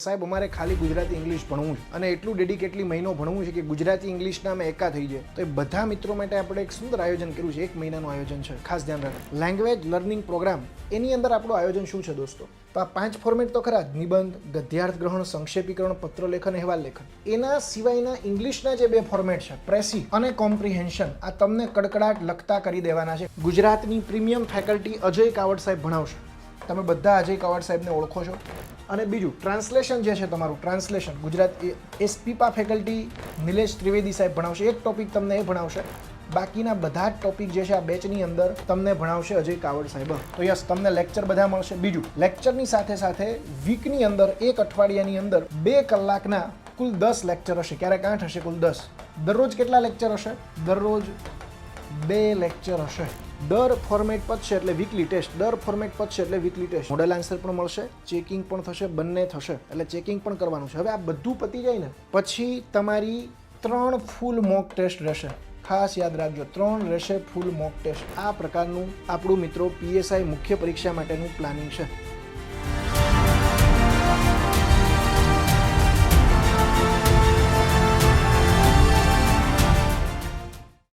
સાહેબ અમારે ખાલી ગુજરાતી ઇંગ્લિશ ભણવું છે અને એટલું ડેડિકેટલી મહિનો ભણવું છે કે ગુજરાતી ઇંગ્લિશના અમે એકા થઈ જાય. તો એ બધા મિત્રો માટે આપણે એક સુંદર આયોજન કર્યું છે. 1 મહિનાનું આયોજન છે. ખાસ ધ્યાન રાખો. લેંગ્વેજ લર્નિંગ પ્રોગ્રામ, એની અંદર આપણું આયોજન શું છે દોસ્તો? તો આ 5 ફોર્મેટ તો ખરા જ: નિબંધ, ગદ્યાર્થ ગ્રહણ, સંક્ષેપીકરણ, પત્રલેખન, અહેવાલ લેખન. એના સિવાયના ઇંગ્લિશના જે 2 ફોર્મેટ છે, પ્રેસી અને કોમ્પ્રિહેન્શન, આ તમને કડકડાટ લખતા કરી દેવાના છે. ગુજરાતની પ્રીમિયમ ફેકલ્ટી અજય કાવડ સાહેબ ભણાવશે. તમે બધા અજય કાવડ સાહેબને ઓળખો છો. અને બીજું ટ્રાન્સલેશન જે છે તમારું, ટ્રાન્સલેશન ગુજરાત એસપીપા ફેકલ્ટી નિલેશ ત્રિવેદી સાહેબ ભણાવશે. એક ટોપિક તમને એ ભણાવશે. બાકીના બધા જ ટોપિક જે છે આ બેચની અંદર તમને ભણાવશે અજય કાવડ સાહેબ. તો યસ, તમને લેક્ચર બધા મળશે. બીજું, લેક્ચરની સાથે સાથે વીકની અંદર, એક અઠવાડિયાની અંદર 2 કલાકના કુલ 10 લેક્ચર હશે. ક્યારેક 8 હશે, કુલ 10. દરરોજ કેટલા લેક્ચર હશે? દરરોજ 2 લેક્ચર હશે. દર ફોર્મેટ પતશે એટલે વીકલી ટેસ્ટ, દર ફોર્મેટ પતશે એટલે વીકલી ટેસ્ટ. મોડલ આન્સર પણ મળશે, ચેકિંગ પણ થશે, બંને થશે. એટલે ચેકિંગ પણ કરવાનું છે. હવે આ બધું પતી જાય ને પછી તમારી 3 ફૂલ મોક ટેસ્ટ રહેશે. ખાસ યાદ રાખજો, 3 રહેશે ફૂલ મોક ટેસ્ટ. આ પ્રકારનું આપણું મિત્રો PSI મુખ્ય પરીક્ષા માટેનું પ્લાનિંગ છે.